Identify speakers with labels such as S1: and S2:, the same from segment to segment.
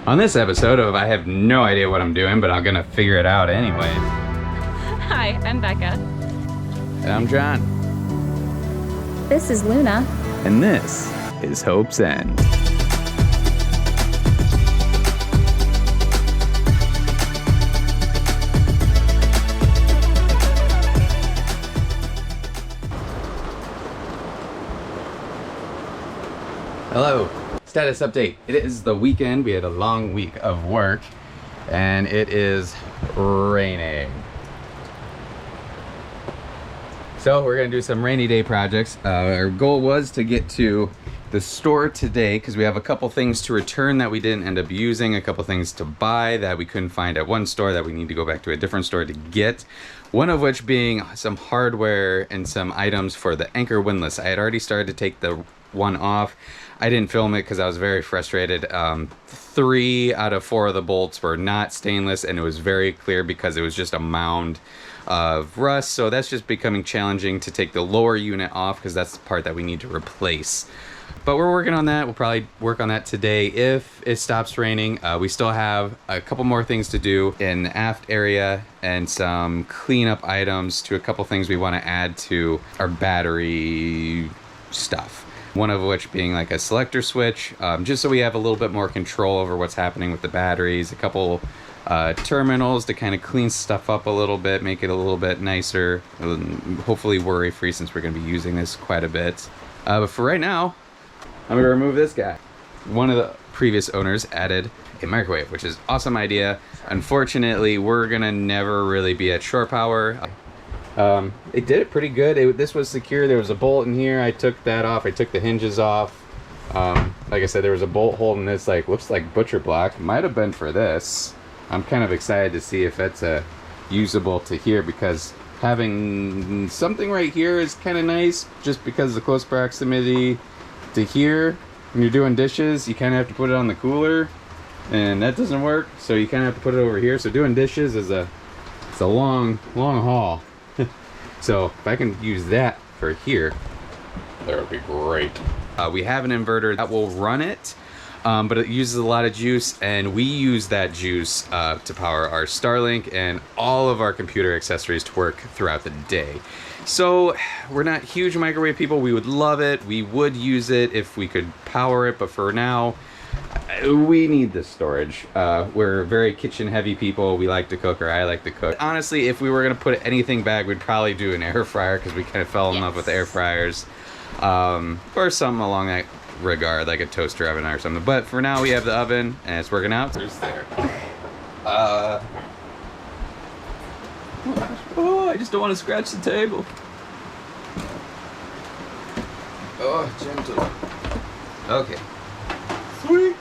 S1: On this episode of I have no idea what I'm doing, but I'm gonna figure it out anyway.
S2: Hi, I'm Becca.
S1: And I'm John.
S2: This is Luna.
S1: And this is Hopesend. Hello. Status update. It is the weekend. We had a long week of work and it is raining. So we're gonna do some rainy day projects. Our goal was to get to the store today because we have a couple things to return that we didn't end up using, a couple things to buy that we couldn't find at one store that we need to go back to a different store to get. One of which being some hardware and some items for the anchor windlass. I had already started to take the one off. I didn't film it because I was very frustrated. 3 out of 4 of the bolts were not stainless, and it was very clear because it was just a mound of rust. So that's just becoming challenging to take the lower unit off because that's the part that we need to replace. But we're working on that. We'll probably work on that today if it stops raining. We still have a couple more things to do in the aft area and some cleanup items to a couple things we want to add to our battery stuff. One of which being like a selector switch, just so we have a little bit more control over what's happening with the batteries. A couple terminals to kind of clean stuff up a little bit, make it a little bit nicer, hopefully worry-free since we're going to be using this quite a bit. But for right now, I'm going to remove this guy. One of the previous owners added a microwave, which is an awesome idea. Unfortunately, we're going to never really be at shore power. It did it pretty good. This was secure. There was a bolt in here. I took that off. I took the hinges off. Like I said, there was a bolt holding this, like, looks like butcher block. Might have been for this. I'm kind of excited to see if it's usable to here, because having something right here is kind of nice just because of the close proximity to here. When you're doing dishes, you kind of have to put it on the cooler, and that doesn't work. So you kind of have to put it over here. So doing dishes is it's a long haul. So if I can use that for here, that would be great. We have an inverter that will run it, but it uses a lot of juice, and we use that juice to power our Starlink and all of our computer accessories to work throughout the day. So we're not huge microwave people. We would love it. We would use it if we could power it, but for now, we need the storage. We're very kitchen heavy people. We like to cook, or I like to cook. Honestly, if we were gonna put anything back, we'd probably do an air fryer because we kind of fell in love with air fryers, or something along that regard, like a toaster oven or something. But for now, we have the oven and it's working out. There's there. Oh, I just don't want to scratch the table. Oh, gentle. Okay. Sweet.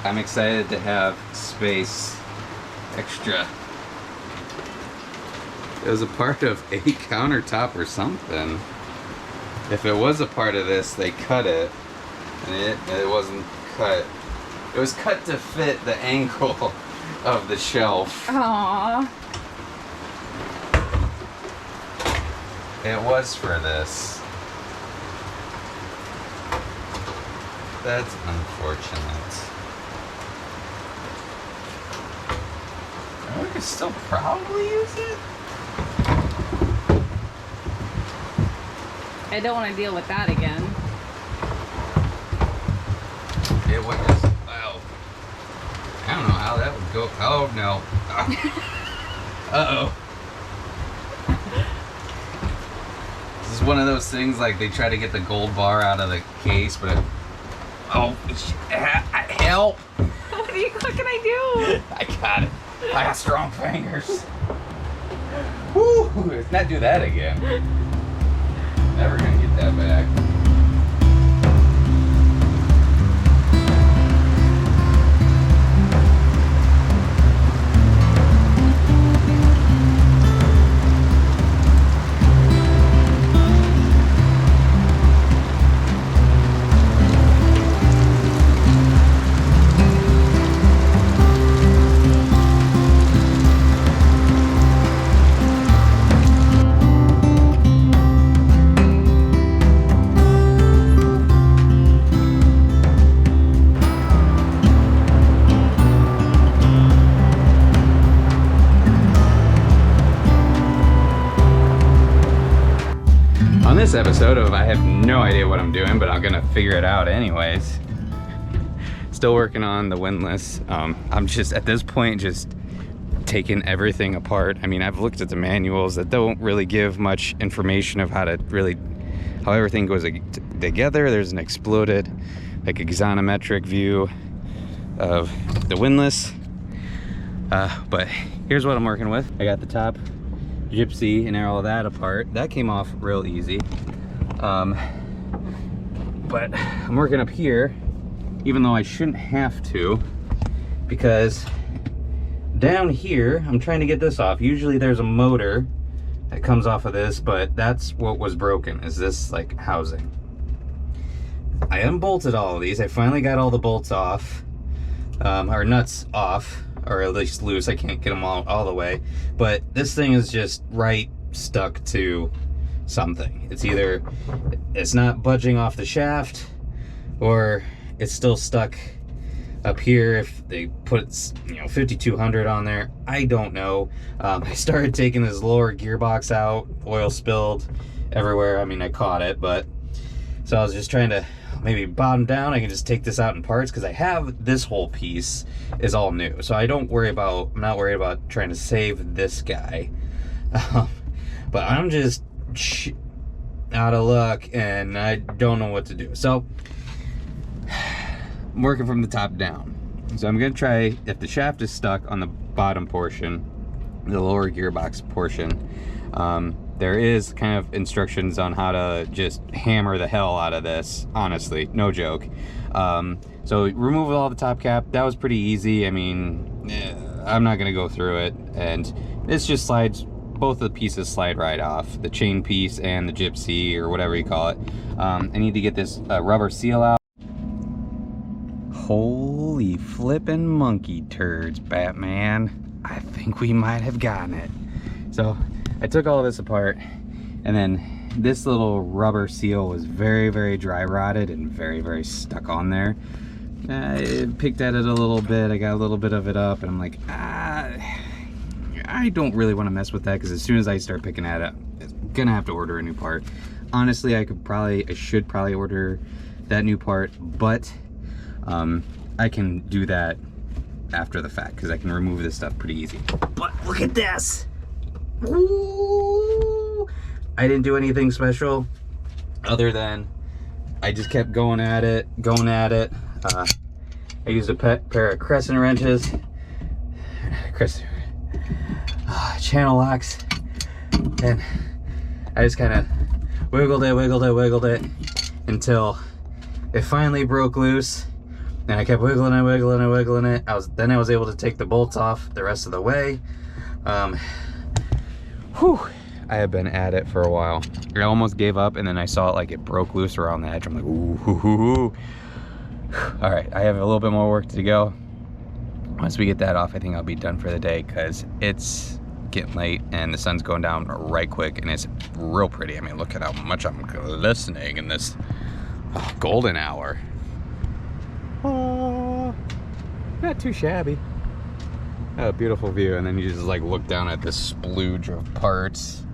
S1: I'm excited to have space extra. It was a part of a countertop or something. If it was a part of this, they cut it. And it wasn't cut. It was cut to fit the angle of the shelf.
S2: Aww.
S1: It was for this. That's unfortunate. We could still probably use it.
S2: I don't want to deal with that again.
S1: It would just, well, I don't know how that would go. Oh no. Uh-oh. This is one of those things like they try to get the gold bar out of the case, but it, oh, help!
S2: What can I do?
S1: I got it. I got strong fingers. Woo! Let's not do that again. Never gonna get that back. this episode of I have no idea what I'm doing, but I'm gonna figure it out anyways. Still working on the windlass. I'm just at this point just taking everything apart. I mean, I've looked at the manuals that don't really give much information of how everything goes together. There's an exploded like axonometric view of the windlass. But here's what I'm working with. I got the top gypsy and all of that apart. That came off real easy. But I'm working up here, even though I shouldn't have to, because down here, I'm trying to get this off. Usually there's a motor that comes off of this, but that's what was broken, is this like housing. I unbolted all of these. I finally got all the bolts off, or nuts off, or at least loose. I can't get them all the way, but this thing is just right stuck to something. It's either it's not budging off the shaft, or it's still stuck up here if they put 5200 on there. I don't know. I started taking this lower gearbox out. Oil spilled everywhere. I mean, I caught it, but so I was just trying to maybe bottom down. I can just take this out in parts, because I have this whole piece is all new, so I'm not worried about trying to save this guy. But I'm just out of luck and I don't know what to do. So I'm working from the top down. So I'm gonna try, if the shaft is stuck on the bottom portion, the lower gearbox portion, there is kind of instructions on how to just hammer the hell out of this, honestly, no joke. So remove all the top cap. That was pretty easy. I mean, I'm not gonna go through it, and this just slides, both of the pieces slide right off, the chain piece and the gypsy, or whatever you call it. I need to get this rubber seal out. Holy flippin' monkey turds, Batman. I think we might have gotten it. So I took all of this apart, and then this little rubber seal was very, very dry rotted and very, very stuck on there. I picked at it a little bit. I got a little bit of it up, and I'm like, I don't really want to mess with that, because as soon as I start picking at it, I'm gonna have to order a new part. Honestly, I should probably order that new part, but I can do that after the fact, because I can remove this stuff pretty easy. But look at this! Ooh! I didn't do anything special other than I just kept going at it. I used a pair of crescent wrenches, channel locks, and I just kind of wiggled it until it finally broke loose. And I kept wiggling it. Then I was able to take the bolts off the rest of the way. Whew. I have been at it for a while. I almost gave up, and then I saw it like it broke loose around the edge. I'm like, ooh. All right, I have a little bit more work to go. Once we get that off, I think I'll be done for the day, because it's getting late and the sun's going down right quick, and it's real pretty. I mean, look at how much I'm glistening in this golden hour. Oh, not too shabby. A beautiful view, and then you just like look down at this splooge of parts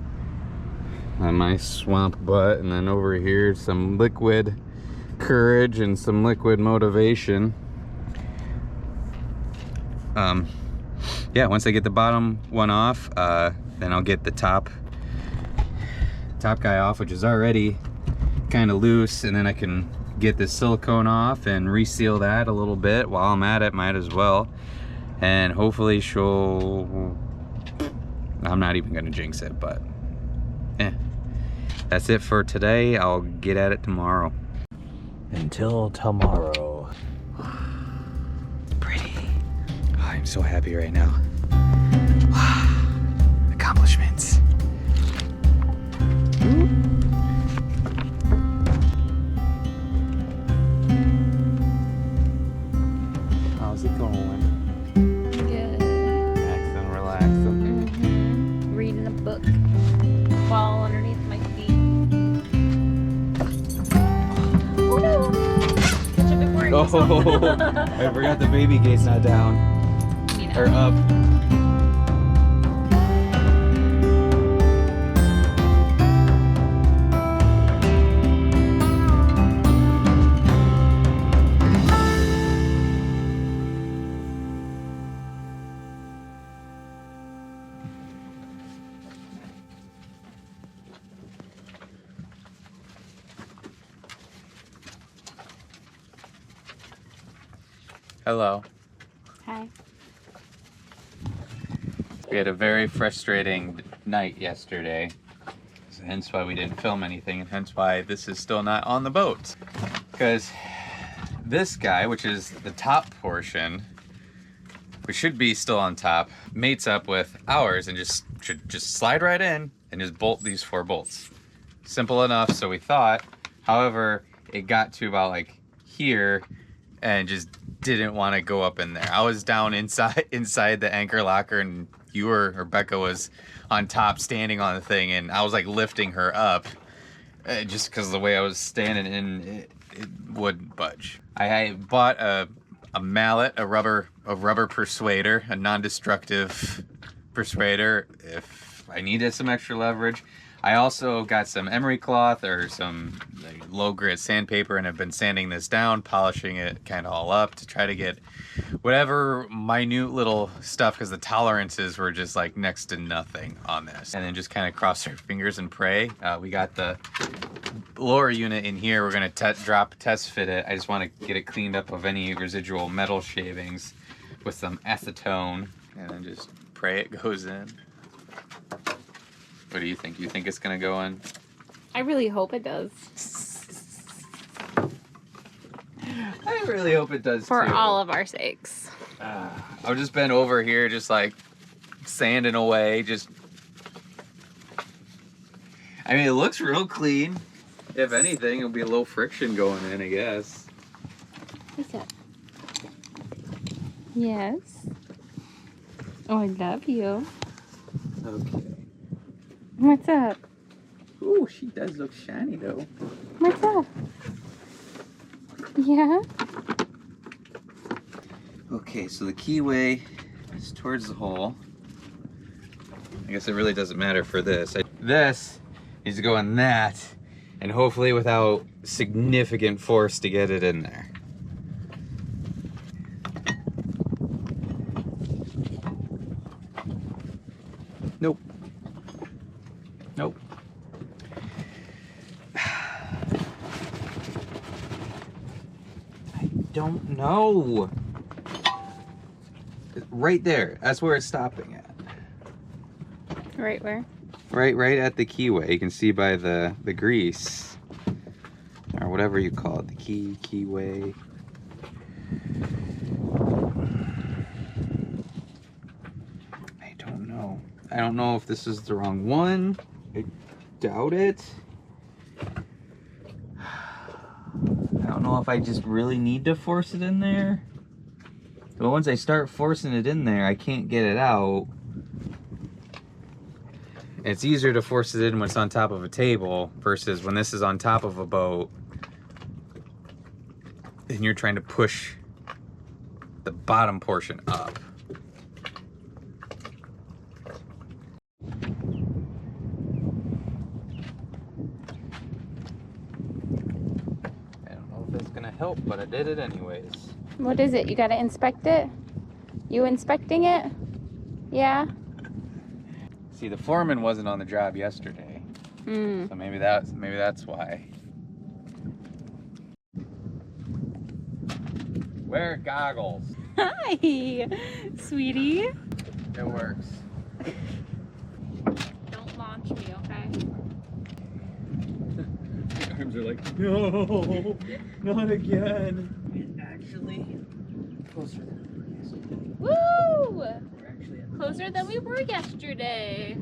S1: on my swamp butt, and then over here some liquid courage and some liquid motivation. Yeah, once I get the bottom one off, then I'll get the top guy off, which is already kind of loose, and then I can get this silicone off and reseal that a little bit. While I'm at it, might as well. And hopefully I'm not even gonna jinx it, but that's it for today. I'll get at it tomorrow. Until tomorrow. Pretty. Oh, I'm so happy right now. Accomplishments. How's it going?
S2: Good.
S1: Relaxing.
S2: Reading a book. Ball underneath my feet. Oh no! Such a big word.
S1: Oh, I forgot the baby gate's not down. Or up. Hello.
S2: Hi.
S1: We had a very frustrating night yesterday, so hence why we didn't film anything, and hence why this is still not on the boat. Because this guy, which is the top portion, which should be still on top, mates up with ours and should just slide right in and just bolt these 4 bolts. Simple enough, so we thought. However, it got to about like here and just didn't want to go up in there. I was down inside the anchor locker, and Becca was on top standing on the thing, and I was like lifting her up just because of the way I was standing in, it wouldn't budge. I bought a mallet, a rubber persuader, a non-destructive persuader if I needed some extra leverage. I also got some emery cloth or some low grit sandpaper, and have been sanding this down, polishing it kind of all up to try to get whatever minute little stuff, because the tolerances were just like next to nothing on this. And then just kind of cross our fingers and pray. We got the lower unit in here. We're gonna test fit it. I just want to get it cleaned up of any residual metal shavings with some acetone, and then just pray it goes in. What do you think? You think it's gonna go in?
S2: I really hope it does.
S1: I really hope it does
S2: For
S1: too.
S2: all of our sakes.
S1: I've just been over here just like sanding away, I mean, it looks real clean. If anything, it'll be a little friction going in, I guess.
S2: What's up? Yes. Oh, I love you.
S1: Okay.
S2: What's up?
S1: Ooh, she does look shiny though.
S2: What's up? Yeah?
S1: Okay, so the keyway is towards the hole. I guess it really doesn't matter for this. This needs to go in that, and hopefully without significant force to get it in there. Nope. Nope. I don't know. Right there. That's where it's stopping at.
S2: Right where?
S1: Right at the keyway. You can see by the grease, or whatever you call it, the keyway. I don't know. I don't know if this is the wrong one. I doubt it. I don't know if I just really need to force it in there. But once I start forcing it in there, I can't get it out. It's easier to force it in when it's on top of a table versus when this is on top of a boat and you're trying to push the bottom portion up. I don't know if it's gonna help, but I did it anyways.
S2: What is it? You gotta inspect it? You inspecting it? Yeah?
S1: See, the foreman wasn't on the job yesterday, so maybe that's why. Wear goggles.
S2: Hi, sweetie.
S1: It works.
S2: Don't launch me, okay?
S1: The arms are like, no, not again. Actually, closer than
S2: Woo!
S1: we're actually at
S2: Closer than we were yesterday.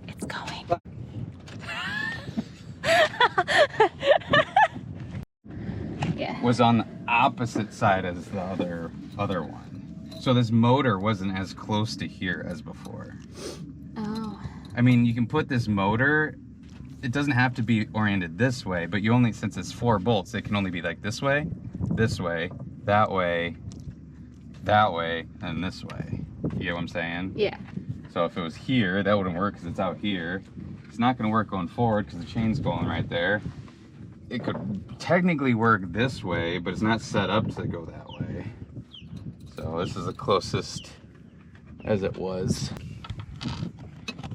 S2: It's going. Yeah.
S1: was on the opposite side as the other one. So this motor wasn't as close to here as before.
S2: Oh.
S1: I mean, you can put this motor, it doesn't have to be oriented this way, but you only, since it's 4 bolts, it can only be like this way, that way, that way, and this way. You get what I'm saying?
S2: Yeah.
S1: So if it was here, that wouldn't work because it's out here. It's not going to work going forward because the chain's going right there. it could technically work this way, but it's not set up to go that way. So this is the closest as it was.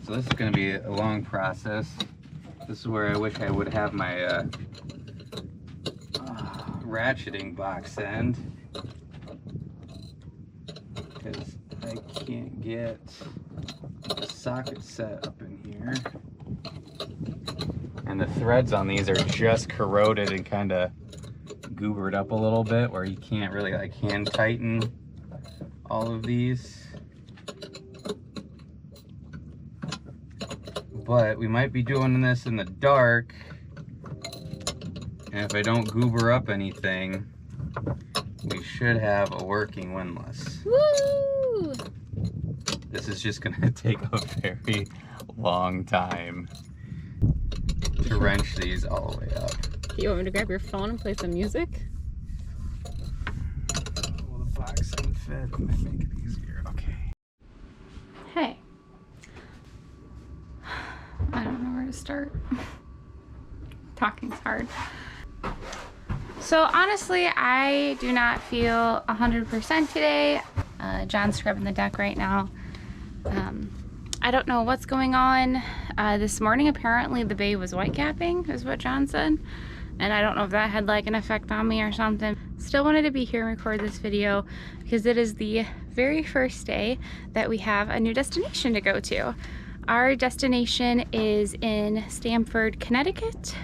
S1: So this is going to be a long process. This is where I wish I would have my ratcheting box end, because I can't get the socket set up in here. And the threads on these are just corroded and kind of goobered up a little bit, where you can't really like hand tighten all of these. But we might be doing this in the dark, and if I don't goober up anything, we should have a working windlass.
S2: Woo!
S1: This is just gonna take a very long time to wrench these all the way up.
S2: You want me to grab your phone and play some music?
S1: Will the box end fit? Might make it easier. Okay.
S2: Hey. I don't know where to start. Talking's hard. So honestly, I do not feel 100% today. John's scrubbing the deck right now. I don't know what's going on. This morning, apparently the bay was whitecapping, is what John said. And I don't know if that had like an effect on me or something. Still wanted to be here and record this video because it is the very first day that we have a new destination to go to. Our destination is in Stamford, Connecticut.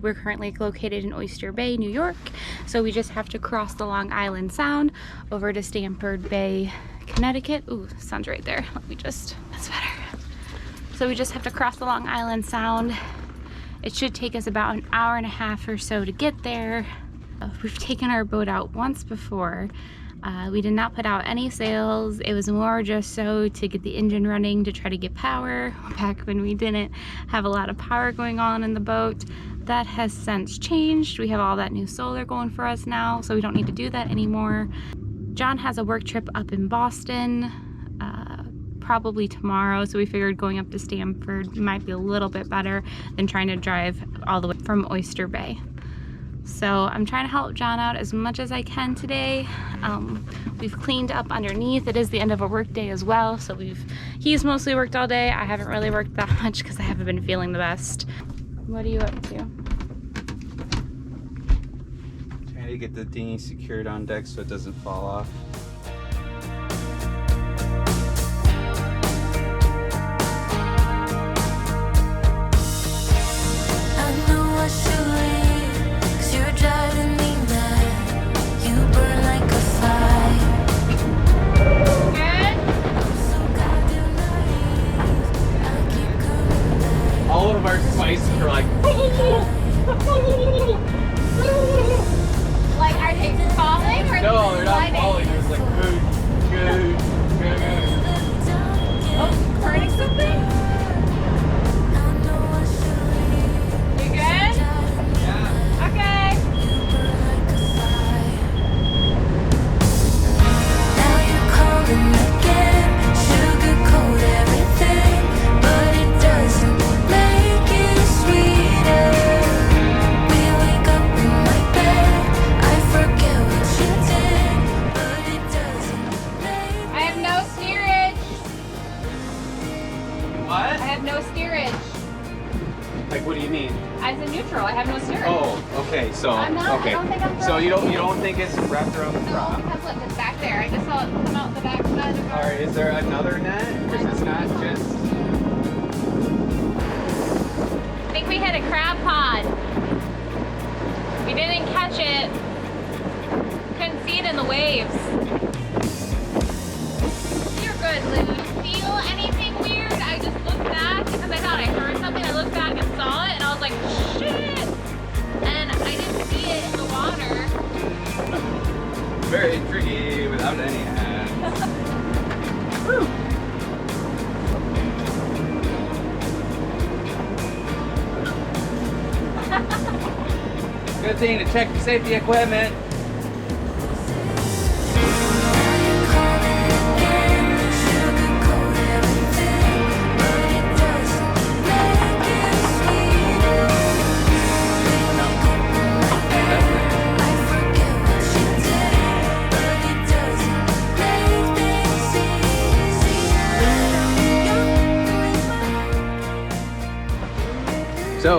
S2: We're currently located in Oyster Bay, New York. So we just have to cross the Long Island Sound over to Stamford Bay, Connecticut. Ooh, sun's right there. Let me just, that's better. So we just have to cross the Long Island Sound. It should take us about an hour and a half or so to get there. We've taken our boat out once before. We did not put out any sails. It was more just so to get the engine running, to try to get power back when we didn't have a lot of power going on in the boat. That has since changed. We have all that new solar going for us now, so we don't need to do that anymore. John has a work trip up in Boston, probably tomorrow, so we figured going up to Stamford might be a little bit better than trying to drive all the way from Oyster Bay. So I'm trying to help John out as much as I can today. We've cleaned up underneath. It is the end of a work day as well, so he's mostly worked all day. I haven't really worked that much because I haven't been feeling the best. What are you up to?
S1: Trying to get the dinghy secured on deck so it doesn't fall off. All of our spices are like.
S2: Like, are they falling or
S1: No, they're not
S2: sliding?
S1: falling. It's like good, good, good.
S2: Oh, burning something? You good?
S1: Yeah.
S2: Okay.
S3: Now you're calling again, sugarcoat everything, but it doesn't make it sweeter. We wake up in my bed, I forget what you did, but it doesn't make.
S2: I have no steerage.
S1: What?
S2: I have no steerage.
S1: Like, what do you mean?
S2: As a neutral, I have no steerage.
S1: Oh, okay. So,
S2: I'm not.
S1: okay.
S2: I don't think I'm
S1: So you don't think it's wrapped around the
S2: No,
S1: prop?
S2: because look, it's back there. I just saw it come out the back side of
S1: All right. Is there another net? Because it's not just.
S2: I think we hit a crab pod. We didn't catch it. Couldn't see it in the waves. You're good, Lou. Feel anything weird? I just looked back because I thought I heard something. I looked back and saw it, and I was like, shit! And I didn't see it in the water.
S1: Very tricky without any hands. Woo. Good thing to check the safety equipment.
S3: Sugarcoat everything, but it doesn't make it sweeter. We wake up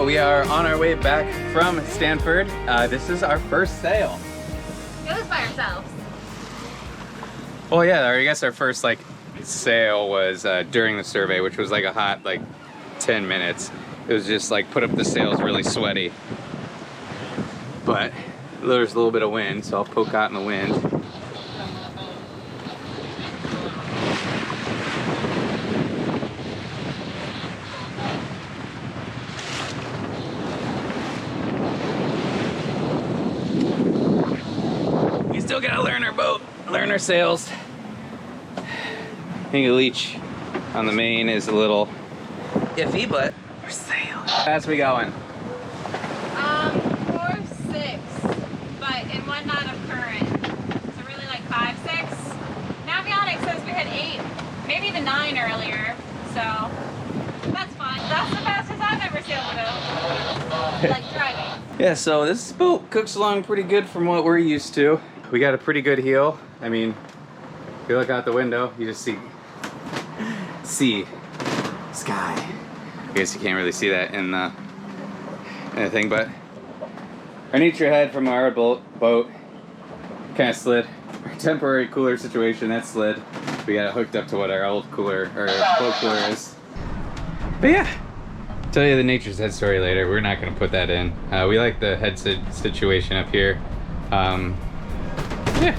S1: we are on our way back from Stanford. This is our first sail.
S2: It was by ourselves.
S1: Well, yeah, I guess our first like sail was during the survey, which was like a hot like 10 minutes. It was just like put up the sails really sweaty. But there's a little bit of wind, so I'll poke out in the wind. We still gotta learn our boat, learn our sails. I think the leech on the main is a little iffy, but we're sailing. Fast we going?
S2: 4-6, but in one knot of current. So really like 5-6. Navionics says we had 8, maybe even 9 earlier. So that's fine. That's the fastest I've ever sailed a boat. Like driving.
S1: Yeah, so this boat cooks along pretty good from what we're used to. We got a pretty good heel. I mean, if you look out the window, you just see sky. I guess you can't really see that in the thing, but our nature head from our boat kind of slid. Our temporary cooler situation, that slid. We got it hooked up to what our old cooler or boat cooler is. But yeah, tell you the nature's head story later. We're not going to put that in. We like the head situation up here. Yeah.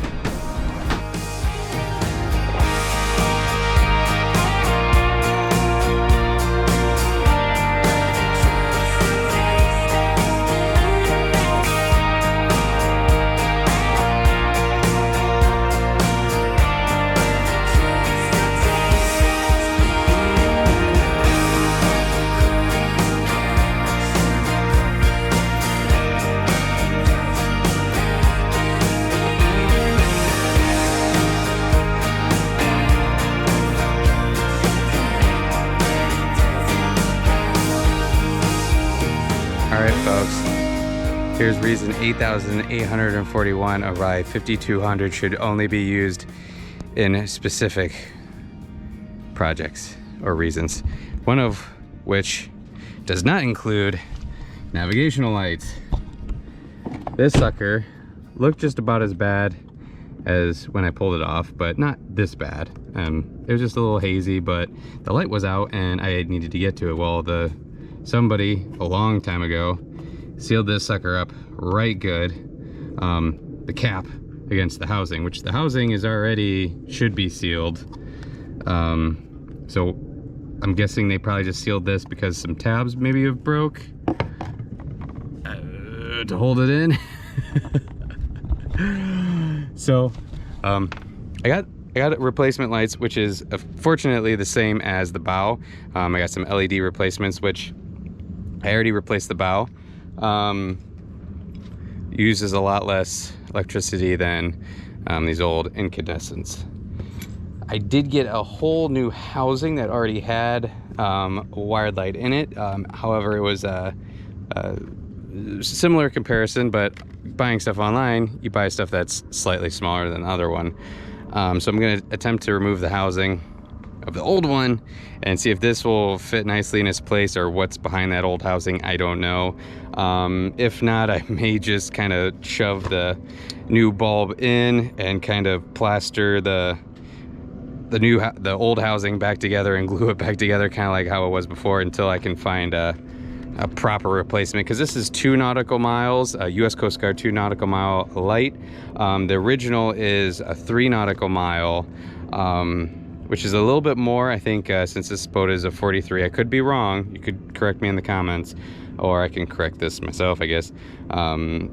S1: Alright folks, here's reason 8,841 of rye 5,200 should only be used in specific projects or reasons. One of which does not include navigational lights. This sucker looked just about as bad as when I pulled it off, but not this bad. It was just a little hazy, but the light was out and I needed to get to it. Well, somebody a long time ago sealed this sucker up right good. The cap against the housing, which the housing is already should be sealed. So I'm guessing they probably just sealed this because some tabs maybe have broke to hold it in. So I got replacement lights, which is fortunately the same as the bow. I got some LED replacements, which I already replaced the bow. Uses a lot less electricity than these old incandescents. I did get a whole new housing that already had a wired light in it. However, it was a similar comparison, but buying stuff online, you buy stuff that's slightly smaller than the other one. So I'm going to attempt to remove the housing of the old one and see if this will fit nicely in its place or what's behind that old housing. I don't know. If not, I may just kind of shove the new bulb in and kind of plaster the old housing back together and glue it back together, kind of like how it was before, until I can find a proper replacement, because this is 2 nautical miles, a US Coast Guard 2 nautical mile light. The original is a 3 nautical mile, which is a little bit more, I think, since this boat is a 43. I could be wrong. You could correct me in the comments, or I can correct this myself, I guess.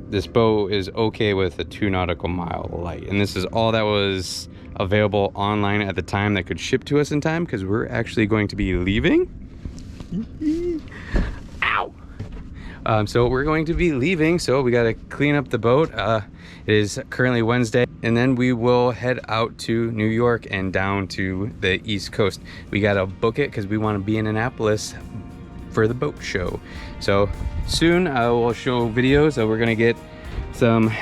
S1: This boat is okay with a 2 nautical mile light, and this is all that was available online at the time that could ship to us in time, because we're actually going to be leaving. Ow! So we're going to be leaving, so we got to clean up the boat. It is currently Wednesday, and then we will head out to New York and down to the East Coast. We got to book it because we want to be in Annapolis for the boat show. So soon I will show videos. So we're going to get some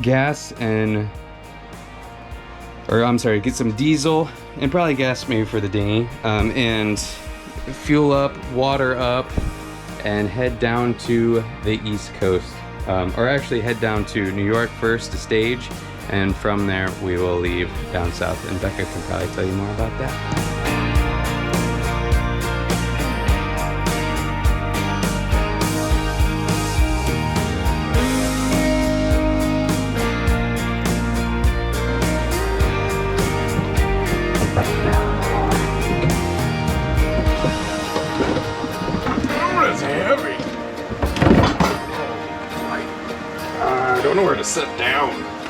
S1: gas get some diesel and probably gas maybe for the dinghy, and fuel up, water up, and head down to the East Coast. Or actually head down to New York first to stage, and from there we will leave down south, and Becca can probably tell you more about that.
S4: I don't know where to sit down.